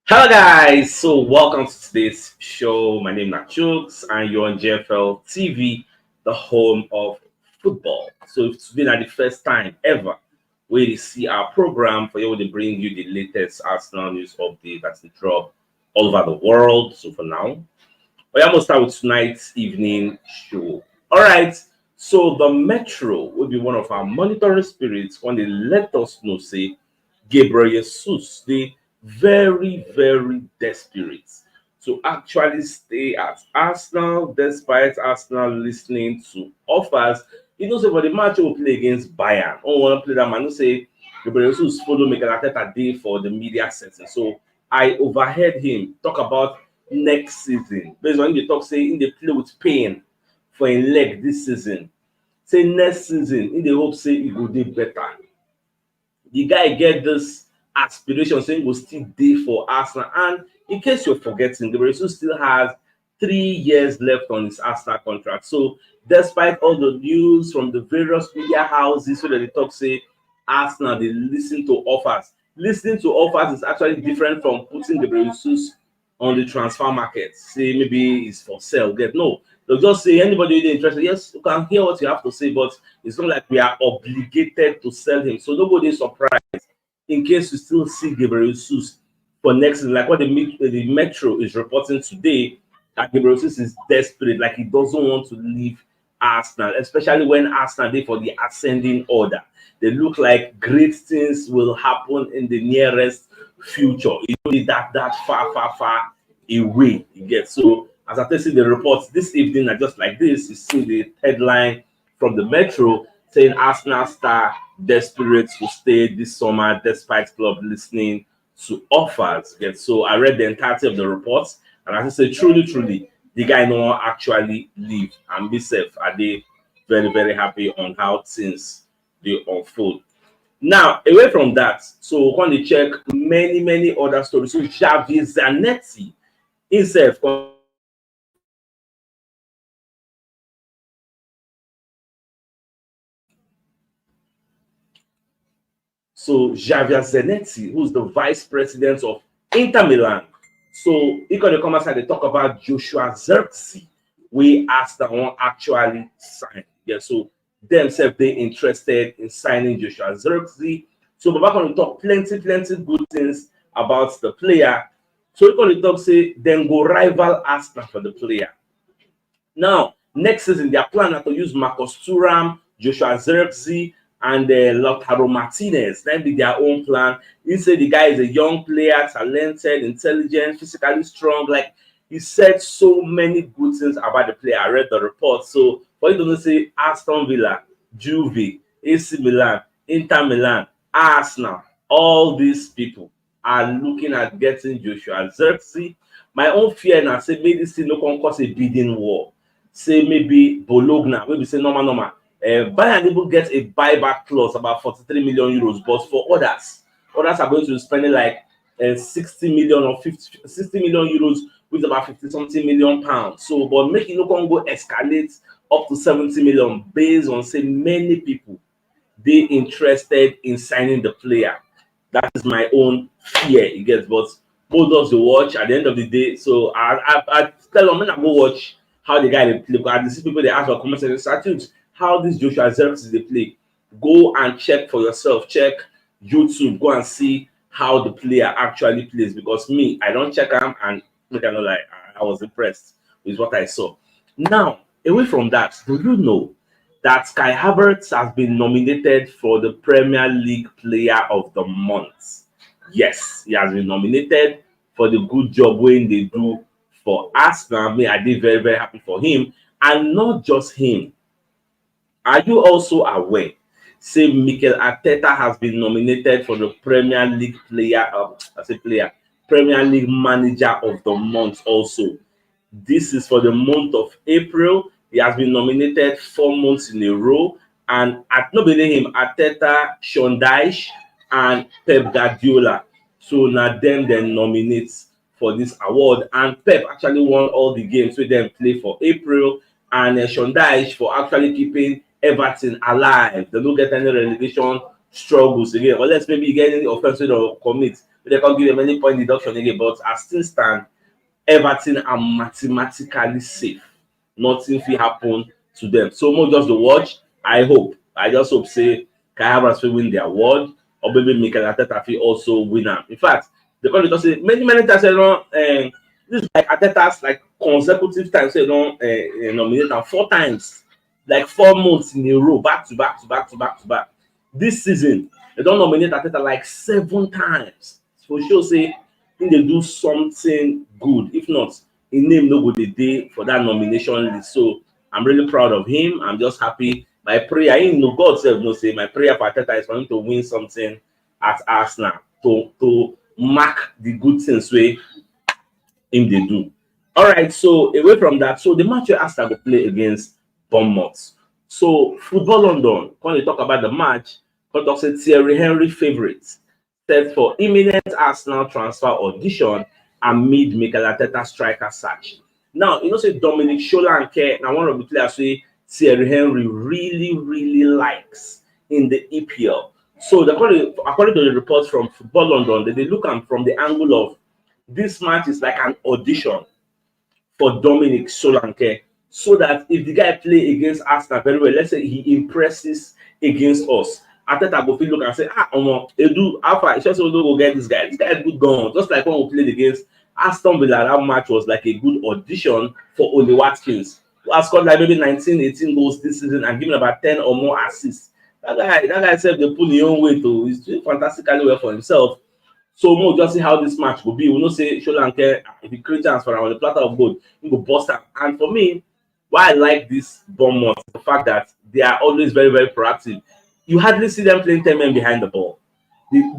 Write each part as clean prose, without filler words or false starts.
Hello guys, so welcome to today's show. My name is CHUKS and you're on JFL TV, the home of football. So if today not the first time ever we see our program for you to bring you the latest Arsenal news update that's the drop all over the world. So for now, we almost start with tonight's evening show. Alright, so the Metro will be one of our monitoring spirits when they let us know say Gabriel Jesus, the very desperate to actually stay at Arsenal despite Arsenal listening to offers. You know, say for the match will play against Bayern. Oh, want to play that man. You say Gabriel Jesus follow Mikel Arteta day for the media setting. So I overheard him talk about next season. Based on the talk, say in the play with pain for a leg this season. Say next season, in the hope say he go do better. The guy get this aspiration saying he will still dey for Arsenal. And in case you're forgetting, Gabriel Jesus still has 3 years left on his Arsenal contract. So despite all the news from the various media houses so that they talk say Arsenal they listen to offers. Listening to offers is actually different from putting Gabriel Jesus on the transfer market. Say maybe it's for sale. Get no. They'll just say anybody who's interested, yes, you can hear what you have to say, but it's not like we are obligated to sell him. So nobody is surprised in case you still see Gabriel Jesus for next season. Like what the Metro is reporting today, that Gabriel Jesus is desperate, like he doesn't want to leave Arsenal, especially when Arsenal they for the ascending order. They look like great things will happen in the nearest future. It only that far away. You get so as I see the reports this evening, are just like this. You see the headline from the Metro saying Arsenal star desperate to stay this summer despite club listening to offers. Get so I read the entirety of the reports, and as I say, truly, the guy no actually leave. And myself, are they very happy on how things they unfold. Now, away from that, so we're going to check many other stories. So Javier Zanetti himself. So Javier Zanetti, who's the vice president of Inter Milan. So he going to come outside and talk about Joshua Zirkzee. We asked that one actually sign. Yeah, so themselves they interested in signing Joshua Zirkzee. So Baba going to talk plenty good things about the player. So we're going to talk say then go rival Arsenal for the player. Now, next season, their plan are to use Marcus Thuram, Joshua Zirkzee, and Lautaro Martinez. That be their own plan. He said the guy is a young player, talented, intelligent, physically strong. Like he said so many good things about the player. I read the report. So for you to say Aston Villa, Juve, AC Milan, Inter Milan, Arsenal, all these people are looking at getting Joshua Zirkzee. My own fear now say maybe this thing no come cause a bidding war. Say maybe Bologna, maybe say normal. Bayern even get a buyback clause about 43 million euros, but for others are going to be spending like 60 million or 60 million euros, which is about 50 something million pounds. So, but make it no can go escalate up to 70 million based on say many people they interested in signing the player. That is my own fear. You get, but both of the watch at the end of the day. So I tell them, I go watch how the guy they play. Because I see people they ask for comment section, statues, how this Joshua Zirkzee they play. Go and check for yourself. Check YouTube. Go and see how the player actually plays. Because me, I don't check him, and look, I know like I was impressed with what I saw. Now, away from that, do you know that Kai Havertz has been nominated for the Premier League Player of the Month? Yes, he has been nominated for the good job when they do for Arsenal. I mean, I did very happy for him. And not just him. Are you also aware? Say Mikel Arteta has been nominated for the Premier League Premier League Manager of the Month also. This is for the month of April. He has been nominated 4 months in a row. And at nobody him, Arteta, Sean Dyche, and Pep Guardiola. So now them then nominates for this award. And Pep actually won all the games with them play for April. And Sean Dyche for actually keeping Everton alive. They don't get any relegation struggles again, unless maybe you get any offense or commit, they can't give them any point deduction again. But as things stand, Everton are mathematically safe. Nothing will happen to them. So more just the watch. I just hope say Kai Havertz will win the award, or maybe Mikel Arteta will also win am. In fact, the country say many times this is like Arteta's like consecutive times say nominate am 4 times, like 4 months in a row, back to back to back to back to back. This season, they don nominate Arteta like 7 times. For sure say im dey do something good. If not, im name no go dey dey for that nomination list. So I'm really proud of him. I'm just happy. My prayer, God sef know say my prayer for Arteta is for him to win something at Arsenal to mark the good things wey him dey do. All right, so away from that, so the match wey Arsenal go play against Bournemouth. So Football London, when they talk about the match, come talk say Thierry Henry favourites set for imminent Arsenal transfer audition amid Mikel Arteta striker search. Now, you know say Dominic Solanke na one of the players wey Thierry Henry really likes in the EPL. So according to the reports from Football London, they look am from the angle of this match is like an audition for Dominic Solanke, so that if the guy play against Arsenal very well, let's say he impresses against us, Arteta go fit look and say, Edu, Alpha, it's just we go get this guy. This guy is good gone. Just like when we played against Aston Villa, that match was like a good audition for Oli Watkins, who has scored like maybe 19, 18 goals this season and given about 10 or more assists. That guy said they pull his own way too. He's doing fantastically well for himself. So we'll just see how this match will be. We know say Solanke, if he create chance for on the platter of gold, he go bust am. And for me, why I like this Bournemouth, the fact that they are always very proactive. You hardly see them playing 10 men behind the ball.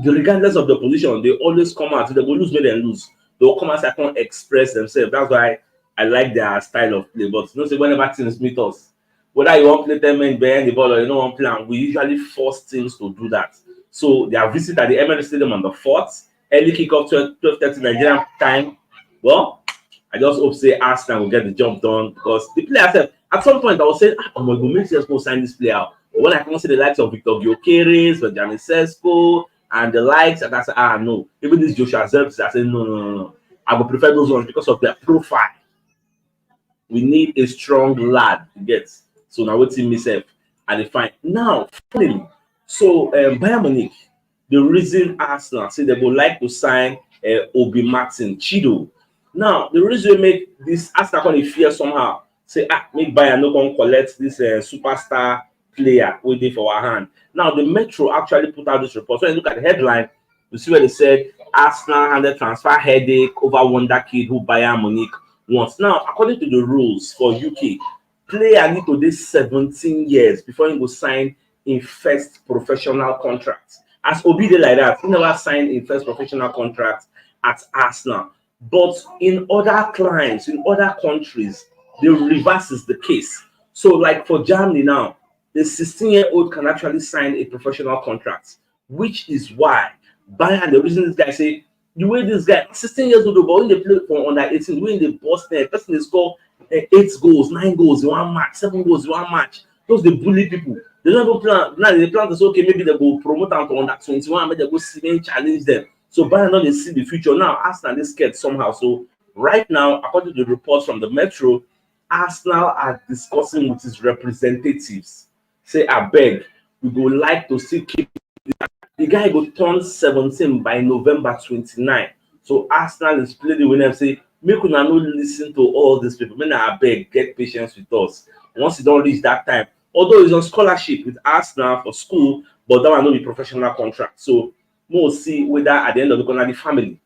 Regardless of the position, they always come out. If they go lose, may they lose. They will come out and express themselves. That's why I like their style of play. But you know, say whenever teams meet us, whether you want to play 10 men behind the ball or you don't want to play, we usually force teams to do that. So their visit at the Emirates Stadium on the 4th, early kickoff 12:30 Nigerian time. Well, I just hope say Arsenal will get the job done, because the player said at some point I was saying, oh my God, make sense to sign this player out. But when I can see the likes of Victor Gyökeres, Benjamin Sesko, and the likes, and I said, no, even this Joshua Zirkzee, I said no. I would prefer those ones because of their profile. We need a strong lad to get. So now what team myself and they find now finally. So Bayern Munich, the reason Arsenal say they would like to sign Obi Martin Chido. Now the reason make this Arsenal kind of fear somehow. Say make Bayern no come collect this superstar player waiting for our hand. Now the Metro actually put out this report. So when you look at the headline, you see where they said Arsenal handed transfer headache over Wonderkid who Bayern Munich wants. Now according to the rules for UK, player need to do 17 years before he go sign in first professional contract. As Obi did like that, he never signed in first professional contract at Arsenal. But in other clients, in other countries, the reverse is the case. So like for Germany now, the 16-year-old can actually sign a professional contract, which is why Bayern, the reason this guy say, the way this guy, 16 years old, but when they play for under 18, when they bust there, person they score 8 goals, 9 goals in one match, 7 goals in one match. Those they bully people. They don't go plan. Now they plan to say, okay, maybe they go promote them to under 21, maybe they go see them challenge them. So Bayern now they see the future. Now Arsenal is scared somehow. So right now, according to the reports from the Metro, Arsenal are discussing with its representatives. Say, I beg, we would like to see keep the guy go turn 17 by November 29. So Arsenal is playing the winner and say, make una no listen to all these people. Make I beg, get patience with us. Once you don't reach that time, although he's on scholarship with Arsenal for school, but that will not be professional contract. So we'll see whether at the end of the corner the family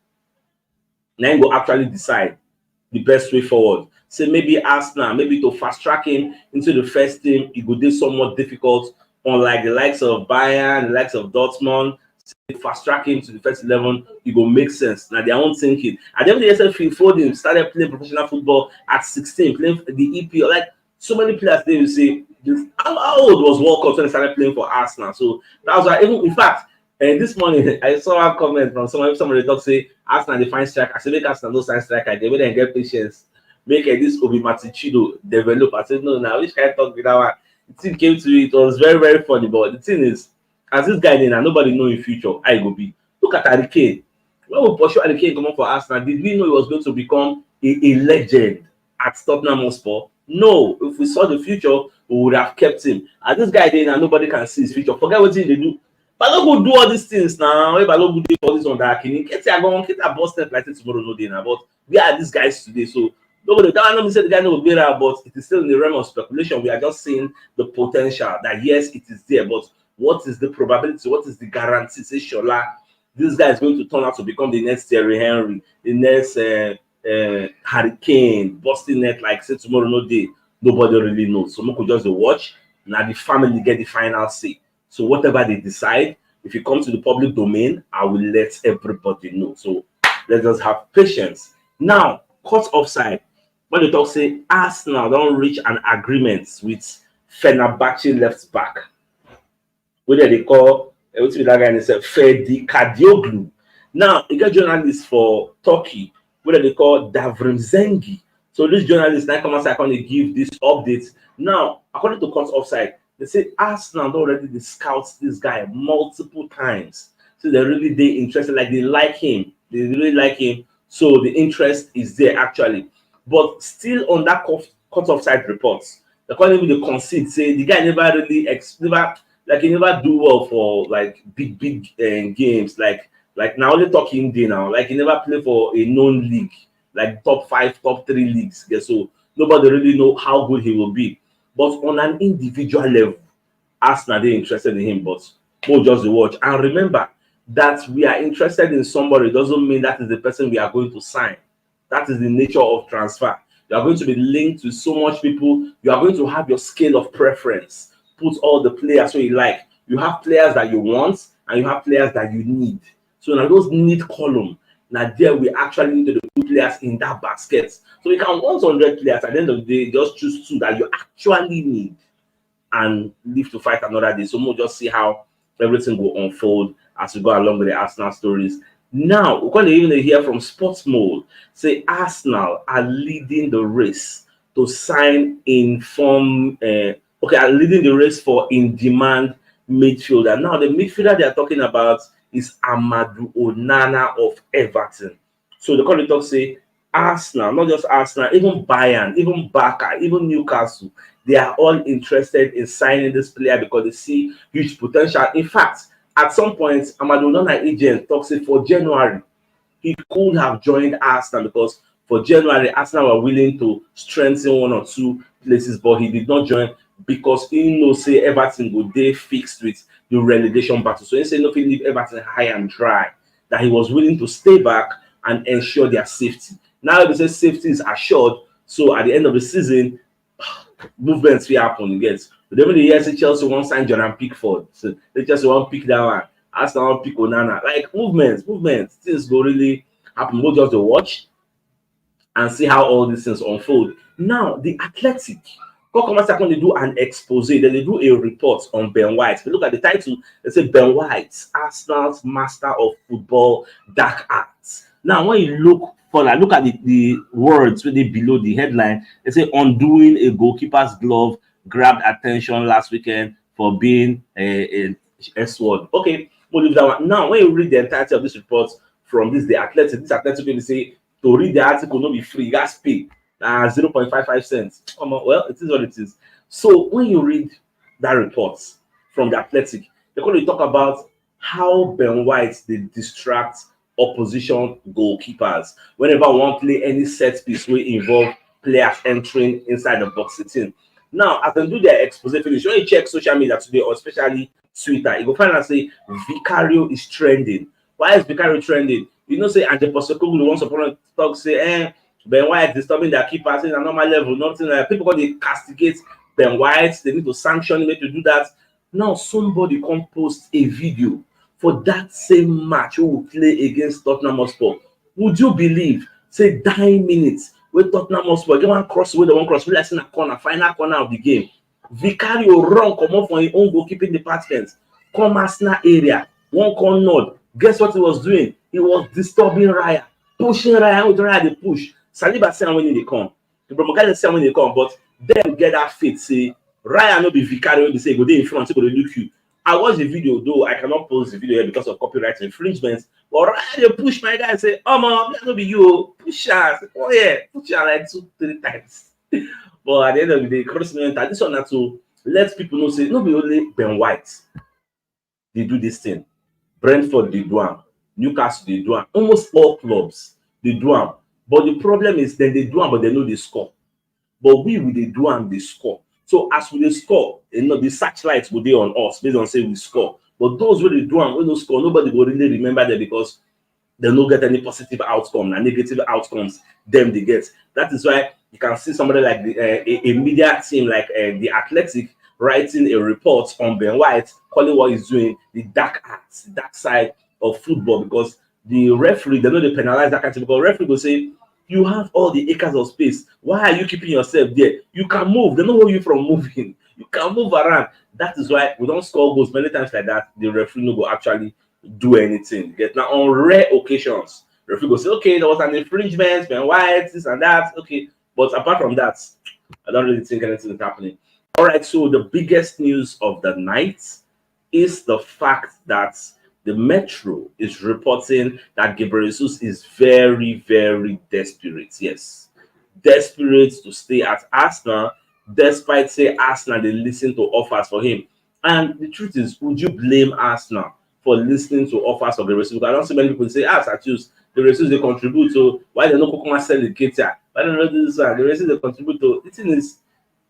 now go actually decide the best way forward. Say maybe Arsenal, maybe to fast track him into the first team, it would be somewhat difficult. Unlike the likes of Bayern, the likes of Dortmund, fast track him to the first 11, it will make sense. Now, their own thinking. At the end of the year, Phil Foden started playing professional football at 16, playing the EPL. Like so many players, they will say, how old was Walcott when he started playing for Arsenal? So that was why, even in fact, this morning I saw a comment from somebody talk say Arsenal they find striker. I said make Arsenal no sign striker. They will get patience. Make this Obi Matichido develop. I said no, now which kind of talk with that one? The thing came to it was very funny, but the thing is, As this guy then, and nobody know in future how he go be. Look at Harry Kane. When we pursue Harry Kane come up for Arsenal, did we know he was going to become a legend at Tottenham Hotspur? No. If we saw the future, we would have kept him. And this guy then, and nobody can see his future. Forget what they do. Balogun do all these things now. If Balogun do all this on that, can get a busted like tomorrow no day now. But we are these guys today, so nobody. That not say the guy will be there, but it is still in the realm of speculation. We are just seeing the potential that yes, it is there, but what is the probability? What is the guarantee? Say Shola, this guy is going to turn out to become the next Thierry Henry, the next Harry Kane, busting net like say tomorrow no day. Nobody really knows. So we could just watch. Now the family get the final say. So whatever they decide, if it comes to the public domain, I will let everybody know. So let's just have patience. Now, cut offside. When they talk say Arsenal don't reach an agreement with Fenerbahce left back. What they call what's that guy and say Ferdi Kadioglu. Now, you got journalists for Turkey, what they call Davrim Zengi. So this journalist now come outside and give this updates. Now, according to cut offside, they say Arsenal already scouts this guy multiple times. So they're really interested, like they like him. They really like him. So the interest is there actually. But still on that cut offside reports, they can't even concede, say the guy never really he never do well for like big games. Like now only talking day now. Like he never play for a known league, like top 5, top 3 leagues. Yeah, so nobody really know how good he will be. But on an individual level, Arsenal they're interested in him, but we'll just watch. And remember that we are interested in somebody doesn't mean that is the person we are going to sign. That is the nature of transfer. You are going to be linked to so much people. You are going to have your scale of preference. Put all the players so you like. You have players that you want and you have players that you need. So now those need column. Now there we actually need to put players in that basket. So you can 100 players at the end of the day, just choose 2 that you actually need and live to fight another day. So we'll just see how everything will unfold as we go along with the Arsenal stories. Now, we're going to even hear from Sports Mode say Arsenal are leading the race to sign are leading the race for in-demand midfielder. Now, the midfielder they are talking about is Amadou Onana of Everton. So the commentators say Arsenal, not just Arsenal, even Bayern, even Barca, even Newcastle, they are all interested in signing this player because they see huge potential. In fact, at some point, Amadou Onana agent talks it for January. He could have joined Arsenal because for January, Arsenal were willing to strengthen 1 or 2 places, but he did not join because he knows say Everton would they fixed with the relegation battle. So he said nothing leave Everton high and dry, that he was willing to stay back and ensure their safety. Now they say safety is assured, so at the end of the season, movements will happen again. But then when the year say Chelsea won't sign Jordan Pickford, so they just won't pick that one. Arsenal won't pick Onana. Like movements, things will really happen. We'll just watch and see how all these things unfold. Now, the Athletic, when they do an expose, then they do a report on Ben White. If you look at the title, they say Ben White, Arsenal's master of football dark arts. Now, when you look at the words really below the headline, they say undoing a goalkeeper's glove grabbed attention last weekend for being a S-word. Okay, we'll leave that one. Now, when you read the entirety of this report from the Athletic, they say to read the article not be free, you guys pay 0.55 cents. Well, it is what it is. So when you read that report from the Athletic, they're going to talk about how Ben White they distract opposition goalkeepers whenever one play any set piece will involve players entering inside the box 18. Now, as they do their expose finish, when you check social media today, or especially Twitter, you go find out say Vicario is trending. Why is Vicario trending? You know, say and the Postecoglou once upon a talk say, Ben White disturbing their keepers in a normal level, nothing like people call they castigate Ben White, they need to sanction him to do that. Now somebody come post a video for that same match who will play against Tottenham Hotspur. Would you believe? Say 9 minutes with Tottenham Hotspur, get one cross with the one cross, like in a corner, final corner of the game. Vicario run, come up for his own goalkeeping department, come Arsenal area, one corner nod. Guess what he was doing? He was disturbing Raya, pushing Raya with Raya the push. Saliba say when they come. The Bromogale say when they come, but then get that fit, say Raya no be Vicario, they say go there in front, go to look you. I watched the video, though I cannot post the video here because of copyright infringements. But I push my guy and say, "Oh man, that no be you. Push her." Oh yeah, push her like 2-3 times. But at the end of the day, cross me enter. This one na to let people know say no be only Ben White they do this thing. Brentford they do am, Newcastle they do am, almost all clubs they do am. But the problem is then they do am, but they know they score. But we dey do am dey score. So as we dey score, the searchlight go dey on us based on say we score. But those wey dey do am wey no score, nobody go really remember them because they no get any positive outcome and negative outcomes them they get. That is why you can see somebody like a media team like the Athletic writing a report on Ben White, calling what he's doing the dark arts, the dark side of football, because the referee, they know they penalize that kind of thing, because referee will say, you have all the acres of space. Why are you keeping yourself there? You can move. They don't hold you from moving. You can move around. That is why we don't score goals many times like that. The referee no go actually do anything. Get now on rare occasions, the referee go say, okay, there was an infringement, Ben White, this and that. Okay, but apart from that, I don't really think anything is happening. All right, so the biggest news of the night is the fact that the Metro is reporting that Gabriel Jesus is very, very desperate. Yes, desperate to stay at Arsenal, despite say Arsenal they listen to offers for him. And the truth is, would you blame Arsenal for listening to offers of Gabriel Jesus? Because I don't see many people say, I choose Gabriel Jesus they contribute to why they no come sell the Ketia. Why they not do this one? Gabriel Jesus they contribute to. The thing is,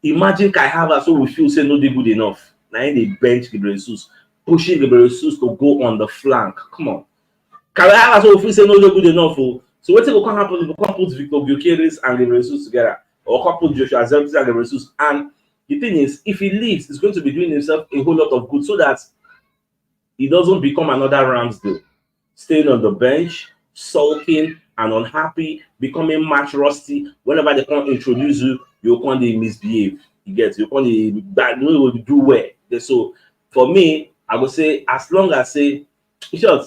imagine Kai Havertz who we feel say no dey good enough. Now they bench Gabriel Jesus, pushing Gabriel Jesus to go on the flank. Come on. Kai Havertz who we feel say no dey good enough. Oh. So wetin go come happen if we come put Victor Gyökeres and Gabriel Jesus together, or come put Joshua Zirkzee and Gabriel Jesus? And the thing is, if he leaves, he's going to be doing himself a whole lot of good so that he doesn't become another Ramsdale, staying on the bench, sulking and unhappy, becoming match rusty. Whenever they can't introduce you, you can't misbehave. You get, you can't bad, you do well. So for me, I would say as long as say, in short,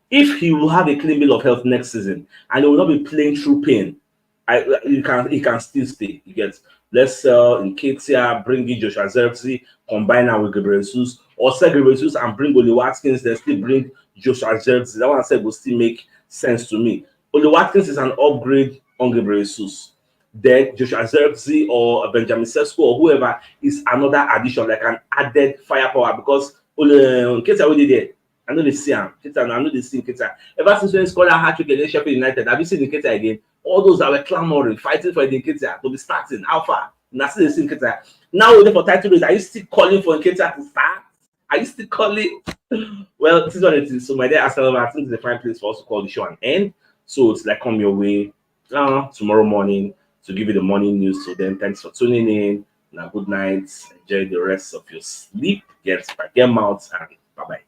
if he will have a clean bill of health next season and he will not be playing through pain, he can still stay. You get, let's sell in Ketia, bring in Joshua Zirkzee, combine now with Gabriel Jesus, or sell Gabriel Jesus and bring Oli Watkins, then still bring Joshua Zirkzee. That one I said will still make sense to me. Oli Watkins is an upgrade on Gabriel Jesus. Then Joshua Zirkzee or Benjamin Sesko or whoever is another addition, like an added firepower, because Ketia already there. I know they see him. I know they see Ketia. Ever since when he scored a hat-trick against Sheffield United, have you seen Ketia again? All those that were clamoring, fighting for Ketia to be starting. How far? Now still they see Ketia. Now we're for title race. Are you still calling for Ketia to start? Are you still calling? Well, this is what it is. So my dear Arsenal, I think it's a fine place for us to call the show an end. So it's like come your way tomorrow morning to give you the morning news. So then thanks for tuning in. Now good night. Enjoy the rest of your sleep. Get back, get out, and bye-bye.